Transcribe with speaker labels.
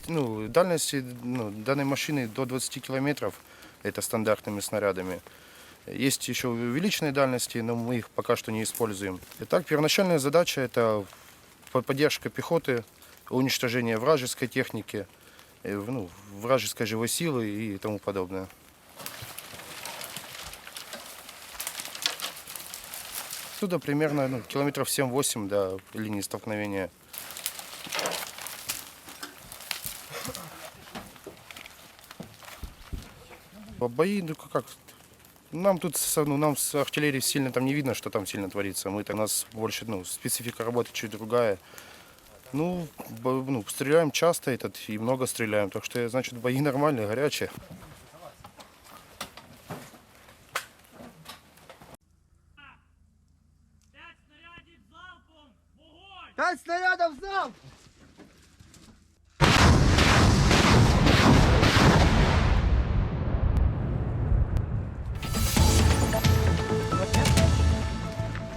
Speaker 1: Ну, дальности данной машины до 20 километров, это стандартными снарядами. Есть еще увеличенные дальности, но мы их пока что не используем. Итак, первоначальная задача – это поддержка пехоты, уничтожение вражеской техники, вражеской живой силы и тому подобное. Отсюда примерно километров 7-8 до линии столкновения. Бои, нам тут нам с артиллерией сильно там не видно, что там сильно творится. У нас больше, специфика работы чуть другая. Стреляем часто и много стреляем, так что, значит, бои нормальные, горячие.
Speaker 2: 5 снарядів залпом! Вогонь! 5 снарядів залп!